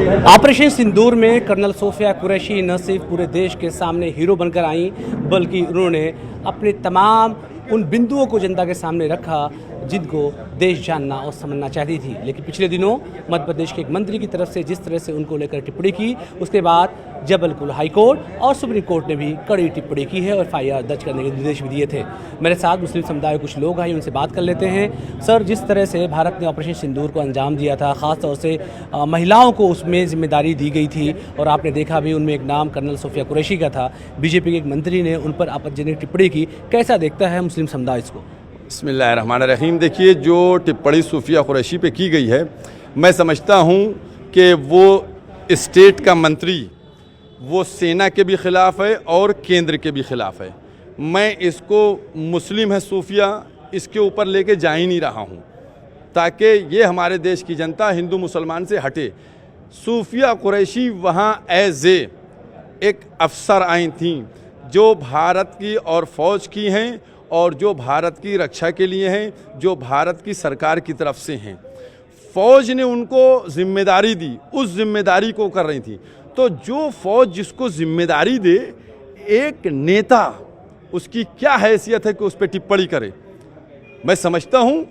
Operation सिंदूर में colonel Sophia Qureshi न सिर्फ पूरे देश के सामने हीरो बनकर आईं, बल्कि उन्होंने अपने तमाम उन बिंदुओं को जनता के सामने रखा जिनको देश जानना और समझना चाहती थी। लेकिन पिछले दिनों मध्य प्रदेश के एक मंत्री की तरफ से जिस तरह से उनको लेकर टिप्पणी की, उसके बाद जबलपुर हाई कोर्ट और सुप्रीम कोर्ट ने भी कड़ी टिप्पणी की है और FIR दर्ज करने के निर्देश भी दिए थे। मेरे साथ मुस्लिम समुदाय के कुछ लोग आए, उनसे बात कर लेते हैं। सर, जिस तरह से भारत ने ऑपरेशन सिंदूर को अंजाम दिया था, ख़ास तौर से महिलाओं को उसमें जिम्मेदारी दी गई थी और आपने देखा भी उनमें एक नाम कर्नल सोफिया कुरैशी का था। बीजेपी के एक मंत्री ने उन पर आपत्तिजनक टिप्पणी की, कैसा देखता है मुस्लिम समुदाय इसको? बिस्मिल्लाहिर्रहमानिर्रहीम। देखिए, जो टिप्पणी सूफिया कुरैशी पे की गई है, मैं समझता हूँ कि वो स्टेट का मंत्री वो सेना के भी ख़िलाफ़ है और केंद्र के भी ख़िलाफ़ है। मैं इसको मुस्लिम है सूफिया इसके ऊपर लेके जा ही नहीं रहा हूँ, ताकि ये हमारे देश की जनता हिंदू मुसलमान से हटे। सूफिया कुरैशी वहाँ एज एक अफसर आई थी जो भारत की और फ़ौज की हैं और जो भारत की रक्षा के लिए हैं, जो भारत की सरकार की तरफ से हैं। फ़ौज ने उनको जिम्मेदारी दी, उस जिम्मेदारी को कर रही थी। तो जो फ़ौज जिसको जिम्मेदारी दे, एक नेता उसकी क्या हैसियत है कि उस पर टिप्पणी करे? मैं समझता हूँ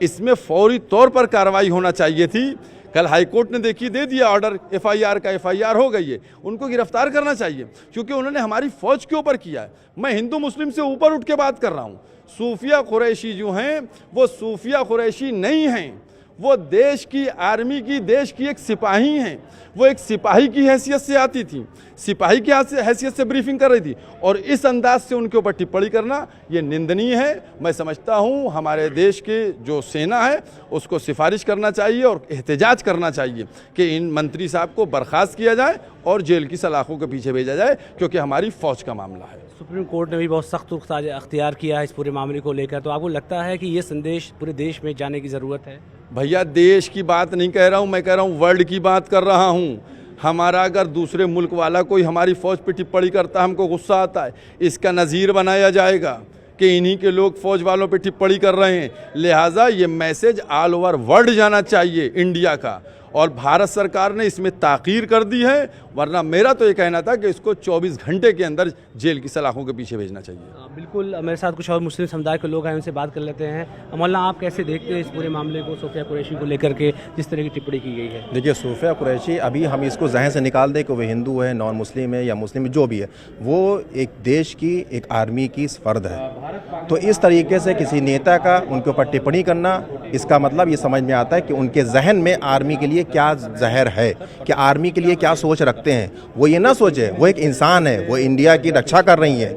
इसमें फौरी तौर पर कार्रवाई होना चाहिए थी। कल हाई कोर्ट ने दे दिया ऑर्डर, FIR का FIR हो गई है, उनको गिरफ्तार करना चाहिए क्योंकि उन्होंने हमारी फ़ौज के ऊपर किया है। मैं हिंदू मुस्लिम से ऊपर उठ के बात कर रहा हूँ। सूफिया कुरैशी जो हैं वो सूफिया कुरैशी नहीं हैं, वो देश की आर्मी की, देश की एक सिपाही हैं। वो एक सिपाही की हैसियत से आती थी, सिपाही की हैसियत से ब्रीफिंग कर रही थी और इस अंदाज से उनके ऊपर टिप्पणी करना ये निंदनीय है। मैं समझता हूँ हमारे देश के जो सेना है उसको सिफारिश करना चाहिए और एहतजाज करना चाहिए कि इन मंत्री साहब को बर्खास्त किया जाए और जेल की सलाखों के पीछे भेजा जाए, क्योंकि हमारी फ़ौज का मामला है। सुप्रीम कोर्ट ने भी बहुत सख्त रुख अख्तियार किया है इस पूरे मामले को लेकर, तो आपको लगता है कि ये संदेश पूरे देश में जाने की ज़रूरत है? भैया, देश की बात नहीं कह रहा हूँ, मैं कह रहा हूँ वर्ल्ड की बात कर रहा हूँ। हमारा अगर दूसरे मुल्क वाला कोई हमारी फ़ौज पे टिप्पणी करता है, हमको गुस्सा आता है। इसका नज़ीर बनाया जाएगा कि इन्हीं के लोग फ़ौज वालों पे टिप्पणी कर रहे हैं। लिहाजा ये मैसेज ऑल ओवर वर्ल्ड जाना चाहिए इंडिया का, और भारत सरकार ने इसमें ताक़ीर कर दी है। वरना मेरा तो ये कहना था कि इसको 24 घंटे के अंदर जेल की सलाखों के पीछे भेजना चाहिए। बिल्कुल, मेरे साथ कुछ और मुस्लिम समुदाय के लोग हैं, उनसे बात कर लेते हैं। मौलाना, आप कैसे देखते हैं इस पूरे मामले को, सोफिया कुरैशी को लेकर के जिस तरह की टिप्पणी की गई है? देखिए, सोफिया कुरैशी, अभी हम इसको जहन से निकाल दें कि वो हिंदू है, नॉन मुस्लिम है या मुस्लिम जो भी है, वो एक देश की, एक आर्मी की फ़र्द है। तो इस तरीके से किसी नेता का उनके ऊपर टिप्पणी करना, इसका मतलब ये समझ में आता है कि उनके जहन में आर्मी के लिए क्या जहर है, कि आर्मी के लिए क्या सोच रखते हैं। वो ये ना सोचे वो एक इंसान है, वो इंडिया की रक्षा कर रही है।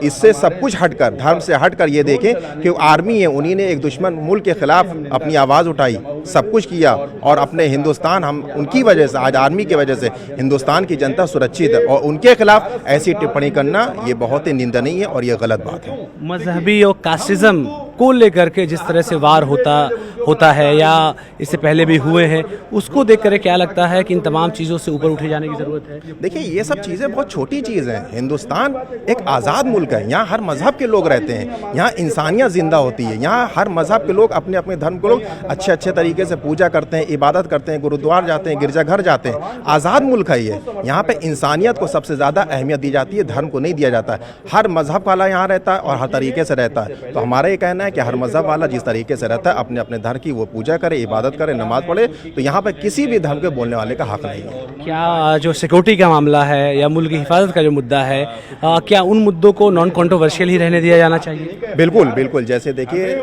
इससे सब कुछ हटकर, धर्म से हटकर ये देखें कि आर्मी है, उन्हीं ने एक दुश्मन मुल्क के खिलाफ अपनी आवाज़ उठाई, सब कुछ किया और अपने हिंदुस्तान, हम उनकी वजह से, आज आर्मी की वजह से हिंदुस्तान की जनता सुरक्षित है, और उनके खिलाफ ऐसी टिप्पणी करना ये बहुत ही निंदनीय है और ये गलत बात है। मजहबी और कास्टिज्म को लेकर के जिस तरह से वार होता है या इससे पहले भी हुए हैं, उसको देख कर क्या लगता है कि इन तमाम चीज़ों से ऊपर उठे जाने की ज़रूरत है? देखिए, ये सब चीज़ें बहुत छोटी चीज़ हैं। हिंदुस्तान एक आज़ाद मुल्क है, यहाँ हर मज़हब के लोग रहते हैं, यहाँ इंसानियत ज़िंदा होती है, यहाँ हर मज़हब के लोग अपने अपने धर्म के लोग अच्छे अच्छे तरीके से पूजा करते हैं, इबादत करते हैं, गुरुद्वार जाते हैं, गिरजाघर जाते हैं। आज़ाद मुल्क है ये, यहाँ पे इंसानियत को सबसे ज़्यादा अहमियत दी जाती है, धर्म को नहीं दिया जाता है। हर मज़हब वाला यहाँ रहता है और हर तरीके से रहता है। तो हमारा ये कहना है कि हर मज़हब वाला जिस तरीके से रहता है, अपने अपने धर्म की वो पूजा करे, इबादत करे, नमाज पढ़े, तो यहाँ पे किसी भी धर्म के बोलने वाले का हक नहीं है। क्या जो सिक्योरिटी का मामला है या मुल्क की हिफाजत का जो मुद्दा है, क्या उन मुद्दों को नॉन कॉन्ट्रोवर्शियल ही रहने दिया जाना चाहिए? बिल्कुल बिल्कुल। जैसे देखिए,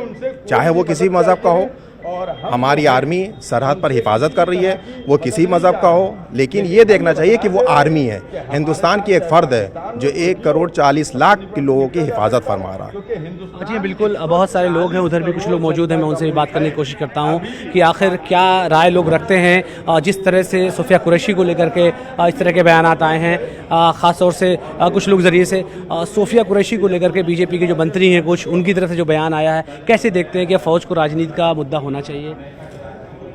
चाहे वो किसी मज़हब का हो, हमारी आर्मी सरहद पर हिफाजत कर रही है, वो किसी मज़हब का हो, लेकिन ये देखना चाहिए कि वो आर्मी है, हिंदुस्तान की एक फ़र्द है जो 1,40,00,000 के लोगों की हिफाजत फरमा रहा है। जी बिल्कुल, बहुत सारे लोग हैं, उधर भी कुछ लोग मौजूद हैं, मैं उनसे भी बात करने की कोशिश करता हूँ कि आखिर क्या राय लोग रखते हैं जिस तरह से सोफिया कुरैशी को लेकर के इस तरह के बयान आए हैं। ख़ास तौर से कुछ लोग ज़रिए से सोफिया कुरैशी को लेकर के बीजेपी के जो मंत्री हैं कुछ, उनकी तरफ से जो बयान आया है, कैसे देखते हैं कि फ़ौज को राजनीति का मुद्दा होना चाहिए?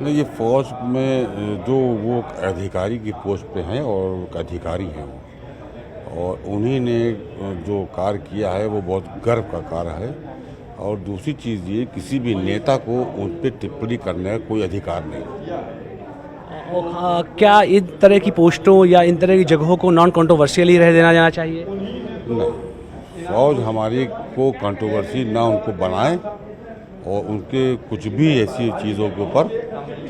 नहीं, ये फ़ौज में जो वो अधिकारी की पोस्ट पे हैं और अधिकारी हैं वो, और उन्हीं ने जो कार्य किया है वो बहुत गर्व का कार्य है। और दूसरी चीज़ ये, किसी भी नेता को उन पर टिप्पणी करने का कोई अधिकार नहीं। और क्या इन तरह की पोस्टों या इन तरह की जगहों को नॉन कंट्रोवर्शियल ही रह देना जाना चाहिए? नहीं, फौज हमारी को कंट्रोवर्सी ना उनको बनाए और उनके कुछ भी ऐसी चीज़ों के ऊपर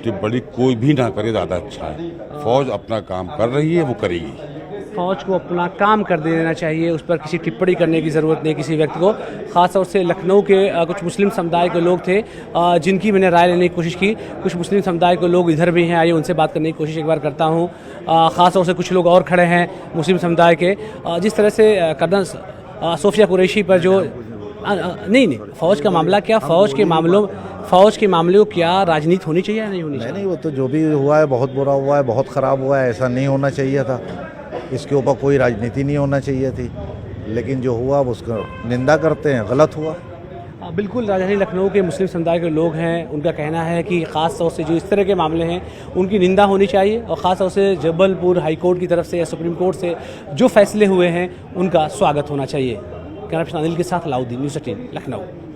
टिप्पणी कोई भी ना करे, ज़्यादा अच्छा है। फौज अपना काम कर रही है, वो करेगी। फौज को अपना काम कर देना चाहिए, उस पर किसी टिप्पणी करने की ज़रूरत नहीं किसी व्यक्ति को। ख़ास तौर से लखनऊ के कुछ मुस्लिम समुदाय के लोग थे जिनकी मैंने राय लेने की कोशिश की। कुछ मुस्लिम समुदाय के लोग इधर भी हैं, आइए उनसे बात करने की कोशिश एक बार करता हूँ। ख़ास तौर से कुछ लोग और खड़े हैं मुस्लिम समुदाय के। जिस तरह से कर्नल सोफिया कुरैशी पर जो नहीं फ़ौज का मामला, क्या फ़ौज के मामले को क्या राजनीति होनी चाहिए या नहीं होनी चाहिए? नहीं, वो तो जो भी हुआ है बहुत बुरा हुआ है, बहुत ख़राब हुआ है, ऐसा नहीं होना चाहिए था। इसके ऊपर कोई राजनीति नहीं होना चाहिए थी, लेकिन जो हुआ उसका निंदा करते हैं, गलत हुआ। बिल्कुल, राजधानी लखनऊ के मुस्लिम समुदाय के लोग हैं, उनका कहना है कि ख़ास तौर से जो इस तरह के मामले हैं उनकी निंदा होनी चाहिए और ख़ास तौर से जबलपुर हाई कोर्ट की तरफ से या सुप्रीम कोर्ट से जो फैसले हुए हैं उनका स्वागत होना चाहिए। कैमरा पर्सन अनिल के साथ अलाउद्दीन, न्यूज़ 18 लखनऊ।